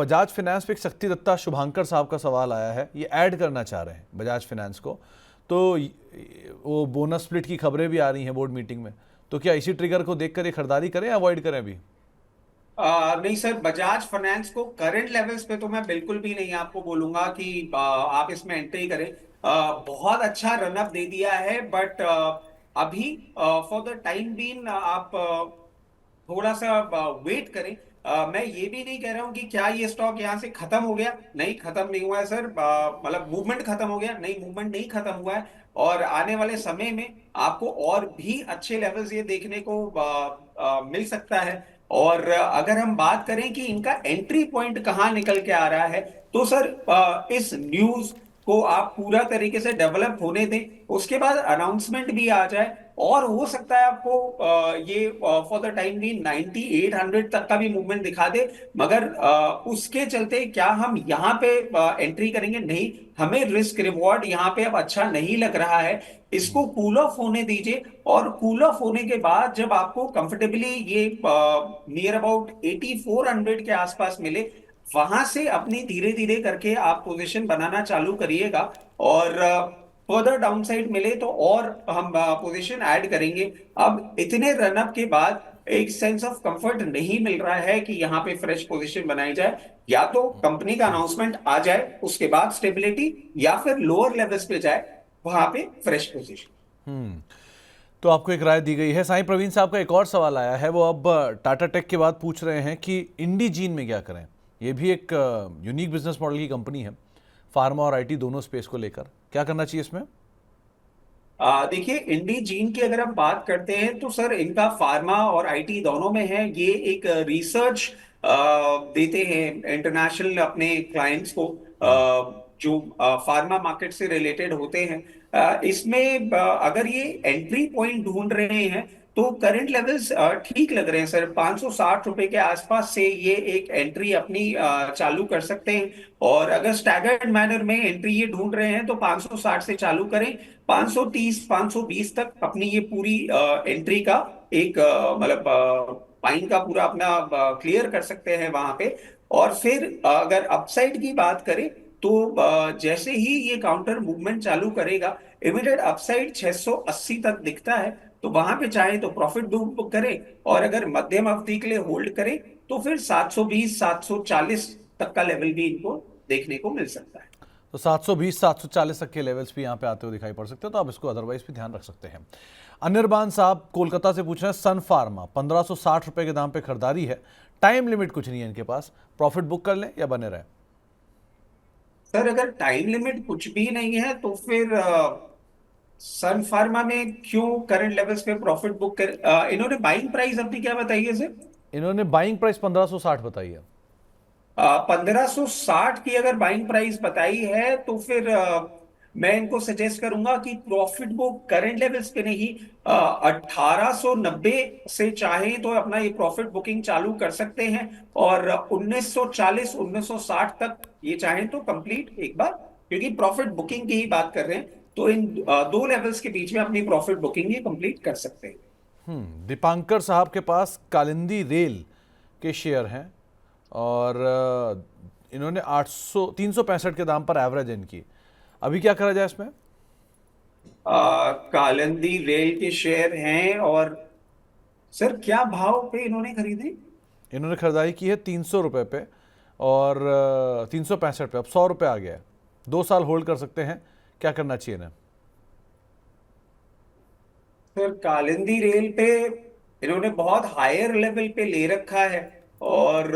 Bajaj finance पे एक शक्ति दत्ता शुभांकर साहब का सवाल आया है, ये ऐड करना चाह रहे हैं बजाज फाइनेंस को, तो वो बोनस स्प्लिट की खबरें भी आ रही हैं बोर्ड मीटिंग में, तो क्या इसी ट्रिगर को देखकर ये खरीदारी करें या अवॉइड करें अभी? नहीं सर, बजाज फाइनेंस को करंट लेवल्स पे तो मैं बिल्कुल भी नहीं आपको बोलूंगा कि आप इसमें एंट्री करें। बहुत अच्छा रनअप दे दिया है, बट अभी फॉर द टाइम बीन आप थोड़ा सा वेट करें। मैं ये भी नहीं कह रहा हूं कि क्या ये स्टॉक यहाँ से खत्म हो गया, नहीं खत्म नहीं हुआ है सर। मतलब मूवमेंट खत्म हो गया, नहीं मूवमेंट नहीं खत्म हुआ है। और आने वाले समय में आपको और भी अच्छे लेवल्स ये देखने को मिल सकता है। और अगर हम बात करें कि इनका एंट्री पॉइंट कहाँ निकल के आ रहा है, तो सर इस न्यूज को आप पूरा तरीके से डेवलप होने दें, उसके बाद अनाउंसमेंट भी आ जाए, और हो सकता है आपको ये फॉर द टाइम भी 9800 तक का भी मूवमेंट दिखा दे। मगर उसके चलते क्या हम यहाँ पे एंट्री करेंगे? नहीं, हमें रिस्क रिवॉर्ड यहाँ पे अब अच्छा नहीं लग रहा है। इसको कूल ऑफ होने दीजिए, और कूल ऑफ होने के बाद जब आपको कंफर्टेबली ये नियर अबाउट 8400 के आसपास मिले, वहां से अपनी धीरे धीरे करके आप पोजीशन बनाना चालू करिएगा। और फर्दर डाउनसाइड मिले तो और हम पोजीशन ऐड करेंगे। अब इतने रनअप के बाद एक सेंस ऑफ कंफर्ट नहीं मिल रहा है कि यहाँ पे फ्रेश पोजीशन बनाई जाए। या तो कंपनी का अनाउंसमेंट आ जाए, उसके बाद स्टेबिलिटी, या फिर लोअर लेवल्स पे जाए, वहां पे फ्रेश पोजीशन। हम्म। तो आपको एक राय दी गई है। साईं प्रवीण साहब का एक और सवाल आया है, वो अब टाटा टेक के बाद पूछ रहे हैं कि इंडीजीन में क्या करें। ये भी एक यूनिक बिजनेस मॉडल की कंपनी है, फार्मा और आईटी दोनों स्पेस को लेकर, क्या करना चाहिए इसमें? देखिए, इंडीजीन की अगर हम बात करते हैं तो सर इनका फार्मा और आईटी दोनों में है। ये एक रिसर्च देते हैं इंटरनेशनल अपने क्लाइंट्स को, जो फार्मा मार्केट से रिलेटेड होते हैं। इसमें अगर ये एंट्री पॉइंट ढूंढ रहे हैं तो करंट लेवल्स ठीक लग रहे हैं सर। 560 रुपए के आसपास से ये एक एंट्री अपनी चालू कर सकते हैं। और अगर स्टैगर्ड मैनर में एंट्री ये ढूंढ रहे हैं तो 560 से चालू करें, 530 520 तक अपनी ये पूरी एंट्री का एक मतलब पाइन का पूरा अपना क्लियर कर सकते हैं वहां पे। और फिर अगर अपसाइड की बात करें तो जैसे ही ये काउंटर मूवमेंट चालू करेगा, इमीडिएट अपसाइड 680 तक दिखता है, तो वहां पे चाहे तो प्रॉफिट बुक करें। और अगर मध्यम अवधि के लिए होल्ड करें तो फिर 720 740 तक का लेवल भी इनको देखने को मिल सकता है। तो 720 740 तक के लेवल्स भी यहाँ पे आते हुए दिखाई पड़ सकते हैं, तो आप इसको अदरवाइज भी ध्यान रख सकते हैं। अनिर्बान साहब कोलकाता से पूछ रहे हैं, सन फार्मा 1560 रुपए के दाम पे खरीदारी है, टाइम लिमिट कुछ नहीं है इनके पास, प्रॉफिट बुक कर लें या बने रहे? सर अगर टाइम लिमिट कुछ भी नहीं है तो फिर सन फार्मा में क्यों करंट लेवल्स पे प्रॉफिट बुक कर? इन्होंने बाइंग प्राइस अपनी क्या बताई है सर? इन्होंने बाइंग प्राइस 1560 बताई है। 1560 की अगर बाइंग प्राइस बताई है तो फिर मैं इनको सजेस्ट करूंगा कि प्रॉफिट बुक करंट लेवल्स पे नहीं, 1890 से चाहे तो अपना ये प्रॉफिट बुकिंग चालू कर सकते हैं। और 1940 1960 तक ये चाहें तो कंप्लीट एक बार, क्योंकि प्रॉफिट बुकिंग की ही बात कर रहे हैं, तो इन दो लेवल्स के बीच में अपनी प्रॉफिट बुकिंग ये कंप्लीट कर सकते हैं। दीपांकर साहब के पास कालिंदी रेल के शेयर हैं, और इन्होंने 800 365 के दाम पर एवरेज इनकी, अभी क्या करा जाए इसमें? कालिंदी रेल के शेयर हैं, और सर क्या भाव पे इन्होंने खरीदे? इन्होंने खरीदारी की है 300 रुपये पे, और 365 पे, अब 100 रुपये आ गया है। 2 साल होल्ड कर सकते हैं, क्या करना चाहिए इन्हें? सर कालिंदी रेल पे इन्होंने बहुत हायर लेवल पे ले रखा है। और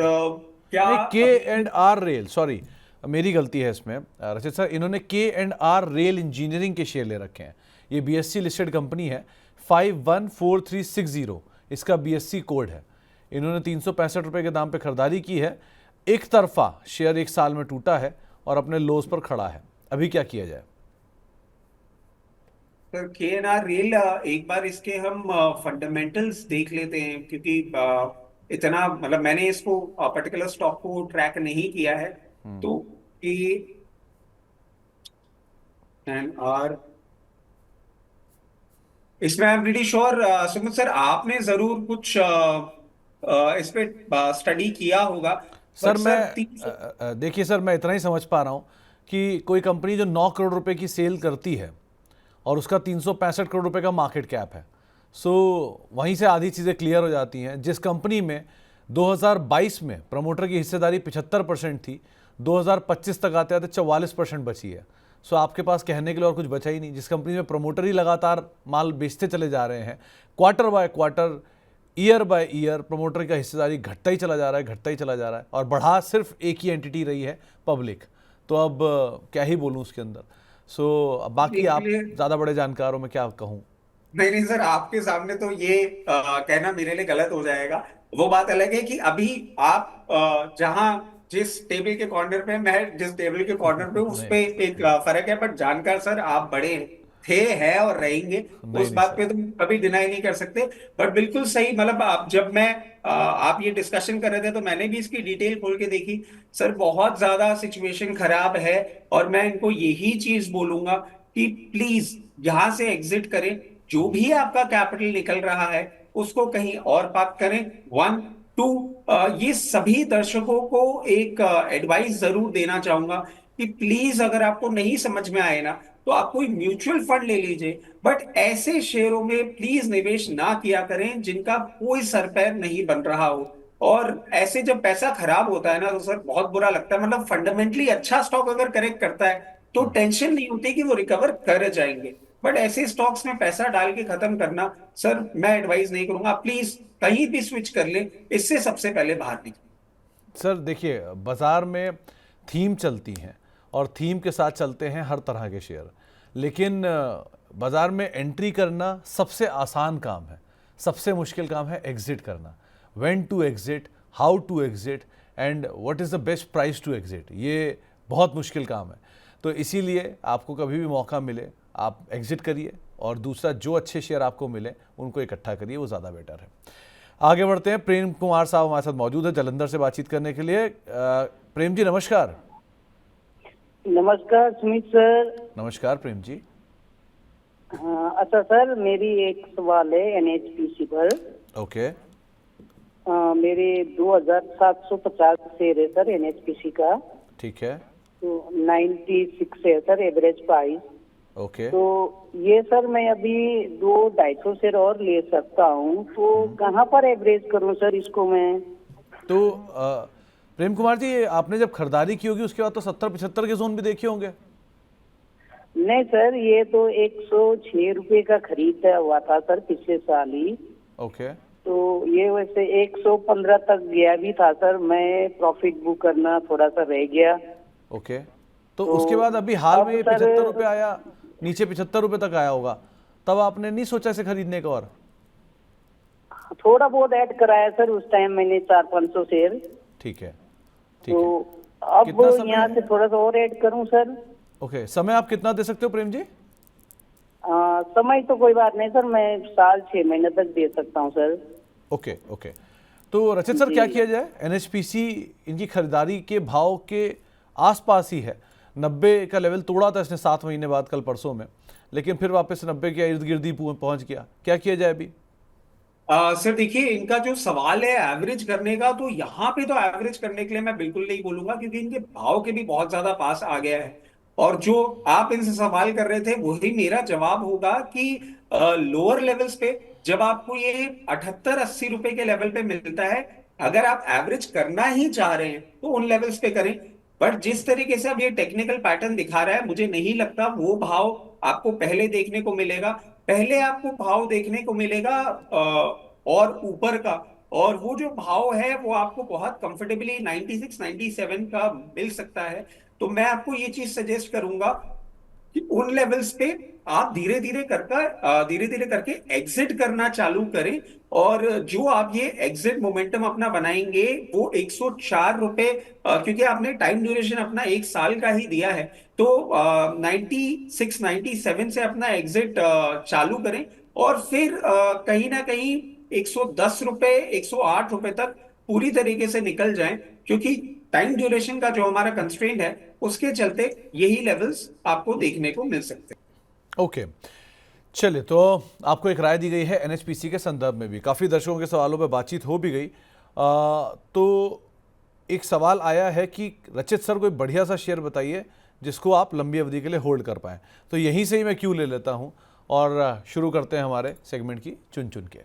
क्या नहीं, के अभी एंड आर रेल, सॉरी मेरी गलती है इसमें रचित सर, इन्होंने के एंड आर रेल इंजीनियरिंग के शेयर ले रखे हैं। ये बीएससी लिस्टेड कंपनी है, 514360 इसका बीएससी कोड है। इन्होंने 365 रुपये के दाम पे खरीदारी की है, एक तरफा शेयर 1 साल में टूटा है और अपने लोस पर खड़ा है, अभी क्या किया जाए? सर KNR रेल, एक बार इसके हम फंडामेंटल्स देख लेते हैं, क्योंकि इतना मतलब मैंने इसको पर्टिकुलर स्टॉक को ट्रैक नहीं किया है। तो KNR, इसमें I am pretty sure Sumit sir आपने जरूर कुछ इस पे स्टडी किया होगा। सर बट मैं सर 300। देखिए सर, मैं इतना ही समझ पा रहा हूँ कि कोई कंपनी जो 9 करोड़ रुपए की सेल करती है और उसका 365 करोड़ रुपए का मार्केट कैप है, सो वहीं से आधी चीज़ें क्लियर हो जाती हैं। जिस कंपनी में 2022 में प्रमोटर की हिस्सेदारी 75% थी, 2025 तक आते आते 44% बची है। सो आपके पास कहने के लिए और कुछ बचा ही नहीं। जिस कंपनी में प्रमोटर ही लगातार माल बेचते चले जा रहे हैं, quarter by quarter, year by year promoter का हिस्सेदारी घटता ही चला जा रहा है, घटता ही चला जा रहा है, और बढ़ा सिर्फ एक ही एंटिटी रही है, पब्लिक। तो अब क्या ही बोलूँ उसके अंदर। सो बाकी आप इसलिए ज़्यादा बड़े जानकार हो, मैं क्या कहूँ। नहीं नहीं सर, आपके सामने तो ये कहना मेरे लिए गलत हो जाएगा। वो बात अलग है कि अभी आप जहां जिस टेबल के कॉर्नर पे, मैं जिस टेबल के कॉर्नर पे हूं, उस नहीं पे एक फर्क है। बट जानकार सर आप बड़े थे, हैं और रहेंगे। नहीं उस नहीं बात सर। पे तुम कभी डिनाई नहीं कर सकते। बट बिल्कुल सही, मतलब आप जब मैं आप ये डिस्कशन कर रहे थे तो मैंने भी इसकी डिटेल खोल के देखी। सर बहुत ज्यादा सिचुएशन खराब है, और मैं इनको यही चीज बोलूंगा कि प्लीज यहां से एग्जिट करें। जो भी आपका कैपिटल निकल रहा है उसको कहीं और पार्क करें। वन टू, ये सभी दर्शकों को एक एडवाइस जरूर देना चाहूंगा कि प्लीज अगर आपको नहीं समझ में आए ना, तो आप कोई म्यूचुअल फंड ले लीजिए। बट ऐसे शेयरों में प्लीज निवेश ना किया करें जिनका कोई सर पैर नहीं बन रहा हो। और ऐसे जब पैसा खराब होता है ना, तो सर बहुत बुरा लगता है। मतलब फंडामेंटली अच्छा स्टॉक अगर करेक्ट करता है तो टेंशन नहीं होती कि वो रिकवर कर जाएंगे। बट ऐसे स्टॉक्स में पैसा डाल के खत्म करना, सर मैं एडवाइस नहीं करूंगा। प्लीज कहीं भी स्विच कर ले, इससे सबसे पहले बाहर निकले। सर देखिए, बाज़ार में थीम चलती हैं और थीम के साथ चलते हैं हर तरह के शेयर। लेकिन बाज़ार में एंट्री करना सबसे आसान काम है, सबसे मुश्किल काम है एग्ज़िट करना। When to exit, how to exit, and what is the best price to exit, ये बहुत मुश्किल काम है। तो इसीलिए आपको कभी भी मौका मिले आप एग्ज़िट करिए, और दूसरा जो अच्छे शेयर आपको मिले उनको इकट्ठा करिए, वो ज़्यादा बेटर है। आगे बढ़ते हैं। प्रेम कुमार साहब हमारे साथ मौजूद है जलंधर से बातचीत करने के लिए। प्रेम जी नमस्कार। नमस्कार सुमित सर। नमस्कार प्रेम जी। हाँ, अच्छा सर, मेरी एक सवाल है एनएचपीसी पर। ओके। मेरे 2750 शेयर है सर एनएचपीसी का। ठीक है। तो 96 है सर एवरेज प्राइस। ओके। तो ये सर मैं अभी 200-250 शेयर और ले सकता हूँ, तो कहाँ पर एवरेज करूँ सर इसको मैं? तो प्रेम कुमार जी, आपने जब खरीदारी की होगी उसके बाद तो 70-75 के जोन भी देखे होंगे। नहीं सर, ये तो 106 रुपये का खरीद हुआ था सर पिछले साल ही। ओके। तो ये वैसे 115 तक गया भी था सर, मैं प्रॉफिट बुक करना थोड़ा सा रह गया। ओके। तो उसके बाद अभी हाल अब में ये सर 75 रुपये आया, नीचे 75 रुपये तक आया होगा, तब आपने नहीं सोचा इसे खरीदने का? और थोड़ा बहुत ऐड कराया सर उस टाइम मैंने 400-500 शेयर। ठीक है। ठीक तो है। अब कितना समय यहाँ है? से थोड़ा सा और ऐड करूँ सर? ओके, समय आप कितना दे सकते हो प्रेम जी? समय तो कोई बात नहीं सर, मैं साल 6 महीने तक दे सकता हूँ सर। ओके। ओके। तो रचित सर, क्या जी। किया जाए? एनएचपीसी इनकी खरीदारी के भाव के आसपास ही है। 90 का लेवल तोड़ा था इसने 7 महीने बाद कल परसों में, लेकिन फिर वापस 90 के इर्द गिर्द ही पहुंच गया। क्या किया जाए अभी? सर देखिए, इनका जो सवाल है एवरेज करने का, तो यहाँ पे तो एवरेज करने के लिए मैं बिल्कुल नहीं बोलूंगा, क्योंकि इनके भाव के भी बहुत ज्यादा पास आ गया है। और जो आप इनसे सवाल कर रहे थे वही मेरा जवाब होगा कि लोअर लेवल्स पे जब आपको ये 78-80 रुपए के लेवल पे मिलता है, अगर आप एवरेज करना ही चाह रहे हैं तो उन लेवल्स पे करें। बट जिस तरीके से अब ये टेक्निकल पैटर्न दिखा रहा है, मुझे नहीं लगता वो भाव आपको पहले देखने को मिलेगा। पहले आपको भाव देखने को मिलेगा और ऊपर का, और वो जो भाव है वो आपको बहुत कंफर्टेबली 96-97 का मिल सकता है। तो मैं आपको ये चीज सजेस्ट करूंगा कि उन लेवल्स पे आप धीरे धीरे करके एग्जिट करना चालू करें। और जो आप ये एग्जिट मोमेंटम अपना बनाएंगे वो 104 रुपए, क्योंकि आपने टाइम ड्यूरेशन अपना 1 साल का ही दिया है, तो 96-97 से अपना एग्जिट चालू करें। और फिर कहीं ना कहीं 110 रुपए, 108 रुपए तक पूरी तरीके से निकल जाएं, क्योंकि टाइम ड्यूरेशन का जो हमारा कंस्ट्रेंट है उसके चलते यही लेवल्स आपको देखने को मिल सकते हैं। ओके। चलिए, तो आपको एक राय दी गई है एनएचपीसी के संदर्भ में भी। काफ़ी दर्शकों के सवालों पर बातचीत हो भी गई। तो एक सवाल आया है कि रचित सर कोई बढ़िया सा शेयर बताइए जिसको आप लंबी अवधि के लिए होल्ड कर पाएं। तो यहीं से ही मैं क्यों ले लेता हूं और शुरू करते हैं हमारे सेगमेंट की चुन चुन के।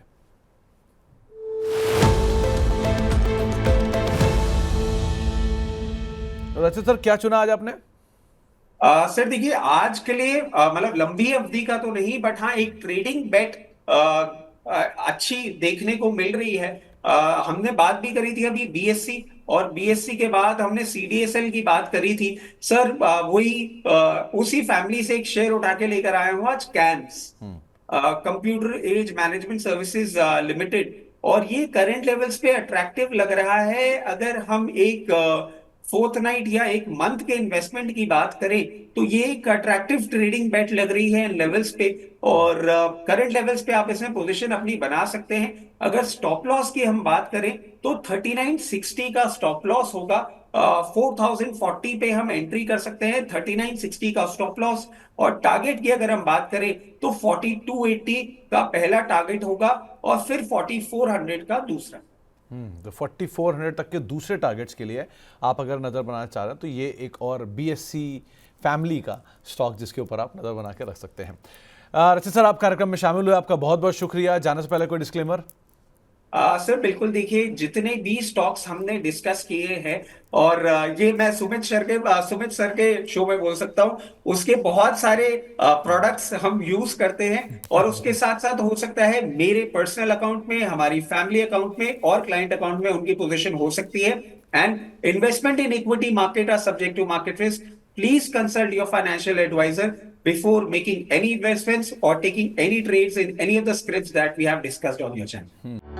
रचित सर क्या चुना आज आपने? सर देखिए, आज के लिए मतलब लंबी अवधि का तो नहीं, बट हाँ एक ट्रेडिंग बेट अच्छी देखने को मिल रही है। हमने बात भी करी थी अभी बीएससी, और बीएससी के बाद हमने सीडीएसएल की बात करी थी। सर वही उसी फैमिली से एक शेयर उठा के लेकर आया हूँ आज, CAMS computer age management services limited. और ये करंट लेवल्स पे अट्रैक्टिव लग रहा है। अगर हम एक फोर्थ नाइट या एक मंथ के इन्वेस्टमेंट की बात करें तो ये एक अट्रैक्टिव ट्रेडिंग बेट लग रही है लेवल्स पे, और करंट लेवल्स पे आप इसमें पोजीशन अपनी बना सकते हैं। अगर स्टॉप लॉस की हम बात करें तो 3960 का स्टॉप लॉस होगा। 4040 पे हम एंट्री कर सकते हैं, 3960 का स्टॉप लॉस। और टारगेट की अगर हम बात करें तो 4280 का पहला टारगेट होगा और फिर 4400 का दूसरा। तो 4400 तक के दूसरे टारगेट्स के लिए आप अगर नज़र बनाना चाह रहे हैं तो ये एक और बीएससी फैमिली का स्टॉक जिसके ऊपर आप नज़र बना के रख सकते हैं। रचित सर, आप कार्यक्रम में शामिल हुए, आपका बहुत बहुत शुक्रिया। जाने से पहले कोई डिस्क्लेमर? सर बिल्कुल, देखिए जितने भी स्टॉक्स हमने डिस्कस किए हैं, और ये मैं सुमित सर के शो में बोल सकता हूँ, उसके बहुत सारे प्रोडक्ट्स हम यूज करते हैं, और उसके साथ साथ हो सकता है मेरे पर्सनल अकाउंट में, हमारी फैमिली अकाउंट में और क्लाइंट अकाउंट में उनकी पोजीशन हो सकती है। And investment in equity market are subject to market risk. Please consult your financial advisor before making any investments or taking any trades in any of the scripts that we have discussed on your channel.